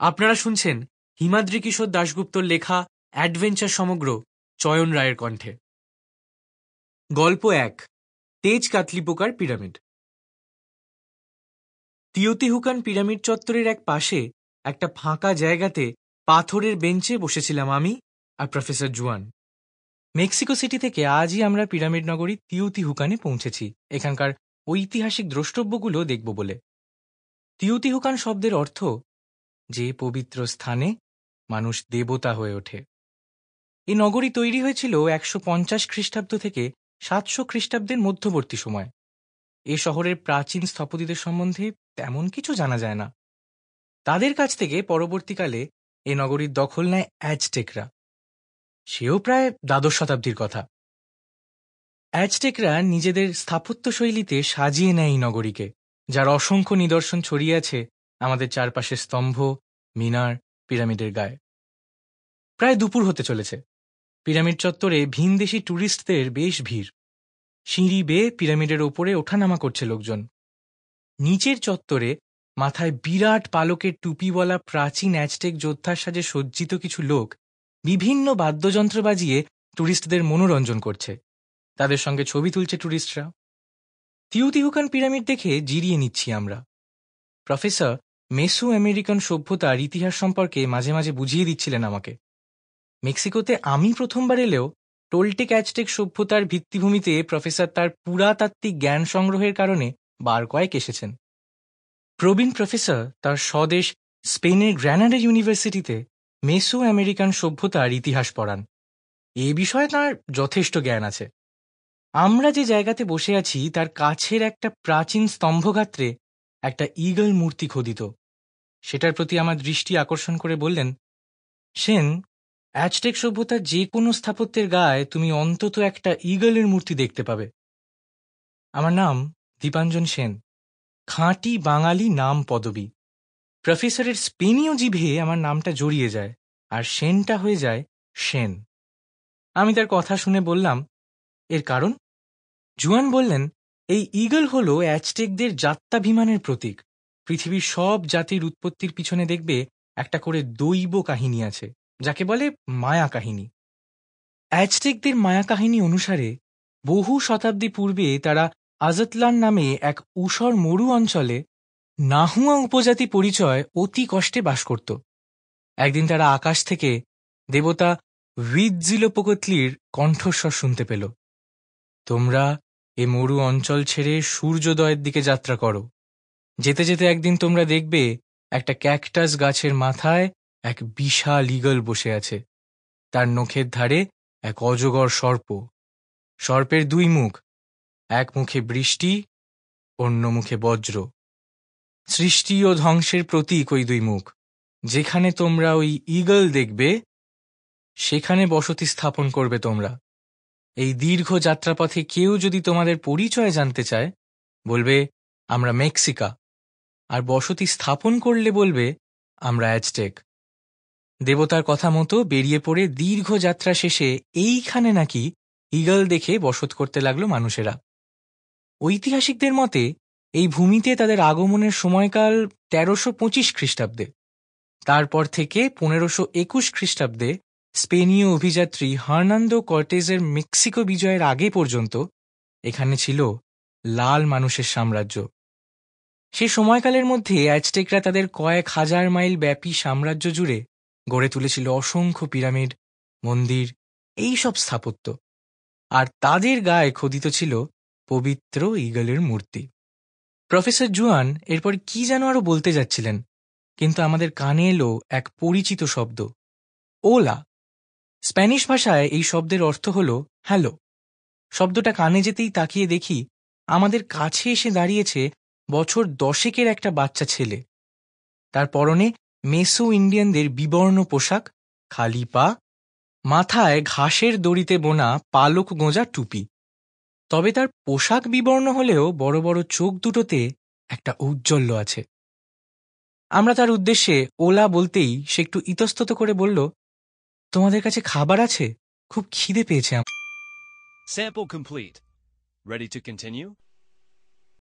আপনারা শুনছেন হিমাদ্রি কিশোর দাশগুপ্তর লেখা অ্যাডভেঞ্চার সমগ্র চয়ন রায়ের কণ্ঠে। গল্প 1, তেজ কাতলিপোকার পিরামিড। তিওতিহুকান পিরামিড চত্বরের এক পাশে একটা ফাঁকা জায়গাতে পাথরের বেঞ্চে বসেছিলাম আমি আর প্রফেসর জুয়ান। মেক্সিকো সিটি থেকে আজই আমরা পিরামিড নগরী তিওতিহুকানে পৌঁছেছি এখানকার ঐতিহাসিক দ্রষ্টব্যগুলো দেখব বলে। তিওতিহুকান শব্দের অর্থ যে পবিত্র স্থানে মানুষ দেবতা হয়ে ওঠে। এই নগরী তৈরি হয়েছিল 150 খ্রিস্টাব্দ থেকে 700 খ্রিস্টাব্দের মধ্যবর্তী সময়। এ শহরের প্রাচীন স্থপতিদের সম্বন্ধে তেমন কিছু জানা যায় না। তাদের কাছ থেকে পরবর্তীকালে এ নগরীর দখল নেয় অ্যাজটেকরা। সেও প্রায় দ্বাদশ শতাব্দীর কথা। অ্যাজটেকরা নিজেদের স্থাপত্য শৈলীতে সাজিয়ে নেয় এই নগরীকে, যার অসংখ্য নিদর্শন ছড়িয়ে আছে আমাদের চারপাশে স্তম্ভ, মিনার, পিরামিডের গায়ে। প্রায় দুপুর হতে চলেছে। পিরামিড চত্বরে ভিনদেশি ট্যুরিস্টদের বেশ ভিড়। সিঁড়ি বেয়ে পিরামিডের ওপরে ওঠানামা করছে লোকজন। নিচের চত্বরে মাথায় বিরাট পালকের টুপিওয়ালা প্রাচীন অ্যাজটেক যোদ্ধার সাজে সজ্জিত কিছু লোক বিভিন্ন বাদ্যযন্ত্র বাজিয়ে ট্যুরিস্টদের মনোরঞ্জন করছে। তাদের সঙ্গে ছবি তুলছে ট্যুরিস্টরা। তিওতিহুকান পিরামিড দেখে জিরিয়ে নিচ্ছি আমরা। প্রফেসর মেসো আমেরিকান সভ্যতার ইতিহাস সম্পর্কে মাঝে মাঝে বুঝিয়ে দিচ্ছিলেন আমাকে। মেক্সিকোতে আমি প্রথমবার এলেও টোলটেক অ্যাজটেক সভ্যতার ভিত্তিভূমিতে প্রফেসর তার পুরাতাত্ত্বিক জ্ঞান সংগ্রহের কারণে বার কয়েক এসেছেন। প্রবীণ প্রফেসর তার স্বদেশ স্পেনের গ্রানাডা ইউনিভার্সিটিতে মেসো আমেরিকান সভ্যতার ইতিহাস পড়ান। এ বিষয়ে তাঁর যথেষ্ট জ্ঞান আছে। আমরা যে জায়গাতে বসে আছি তার কাছের একটা প্রাচীন স্তম্ভগাত্রে একটা ঈগল মূর্তি খোদিত। সেটার প্রতি আমার দৃষ্টি আকর্ষণ করে বললেন, সেন, অ্যাজটেক সভ্যতার যে কোনো স্থাপত্যের গায়ে তুমি অন্তত একটা ঈগলের মূর্তি দেখতে পাবে। আমার নাম দীপাঞ্জন সেন, খাঁটি বাঙালি নাম পদবী। প্রফেসরের স্পেনীয় জিভে আমার নামটা জড়িয়ে যায় আর সেনটা হয়ে যায় সেন। আমি তার কথা শুনে বললাম, এর কারণ? জুয়ান বললেন, এই ঈগল হল অ্যাজটেকদের যাত্রাভিমানের প্রতীক। পৃথিবীর সব জাতির উৎপত্তির পিছনে দেখবে একটা করে দৈব কাহিনী আছে, যাকে বলে মায়া কাহিনী। অ্যাজটেকদের মায়া কাহিনী অনুসারে বহু শতাব্দী পূর্বে তারা আজতলান নামে এক ঊষর মরু অঞ্চলে নাহুয়া উপজাতি পরিচয় অতি কষ্টে বাস করত। একদিন তারা আকাশ থেকে দেবতা হুইৎজিলোপোকটলির কণ্ঠস্বর শুনতে পেল, তোমরা এ মরু অঞ্চল ছেড়ে সূর্যোদয়ের দিকে যাত্রা করো। যেতে যেতে একদিন তোমরা দেখবে একটা ক্যাকটাস গাছের মাথায় এক বিশাল ঈগল বসে আছে। তার নখের ধারে এক অজগর সর্প। সর্পের দুই মুখ, এক মুখে বৃষ্টি, অন্য মুখে বজ্র। সৃষ্টি ও ধ্বংসের প্রতীক ওই দুই মুখ। যেখানে তোমরা ওই ঈগল দেখবে সেখানে বসতি স্থাপন করবে তোমরা। এই দীর্ঘ যাত্রাপথে কেউ যদি তোমাদের পরিচয় জানতে চায়, বলবে আমরা মেক্সিকা, আর বসতি স্থাপন করলে বলবে আমরা অ্যাজটেক। দেবতার কথা মতো বেরিয়ে পড়ে দীর্ঘ যাত্রা শেষে এইখানে নাকি ঈগল দেখে বসত করতে লাগলো মানুষেরা। ঐতিহাসিকদের মতে এই ভূমিতে তাদের আগমনের সময়কাল 1325 খ্রিস্টাব্দে। তারপর থেকে 1521 খ্রিস্টাব্দে স্পেনীয় অভিযাত্রী হার্নান্দো কর্টেজের মেক্সিকো বিজয়ের আগে পর্যন্ত এখানে ছিল লাল মানুষের সাম্রাজ্য। সে সময়কালের মধ্যে অ্যাজটেকরা তাদের কয়েক হাজার মাইল ব্যাপী সাম্রাজ্য জুড়ে গড়ে তুলেছিল অসংখ্য পিরামিড, মন্দির, এই সব স্থাপত্য। আর তাদের গায়ে খোদিত ছিল পবিত্র ঈগলের মূর্তি। প্রফেসর জুয়ান এরপর কি যেন আরো বলতে যাচ্ছিলেন, কিন্তু আমাদের কানে এলো এক পরিচিত শব্দ, ওলা। স্প্যানিশ ভাষায় এই শব্দের অর্থ হল হ্যালো। শব্দটা কানে যেতেই তাকিয়ে দেখি আমাদের কাছে এসে দাঁড়িয়েছে বছর 10 একটা বাচ্চা ছেলে। তার পরনে মেসো ইন্ডিয়ানদের বিবর্ণ পোশাক, খালি পা, মাথায় ঘাসের দড়িতে বোনা পালক গোঁজা টুপি। তবে তার পোশাক বিবর্ণ হলেও বড় বড় চোখ দুটোতে একটা ঔজ্জ্বল্য আছে। আমরা তার উদ্দেশ্যে ওলা বলতেই সে একটু ইতস্তত করে বলল, তোমাদের কাছে খাবার আছে? খুব খিদে পেয়েছে। Sample complete. Ready to continue?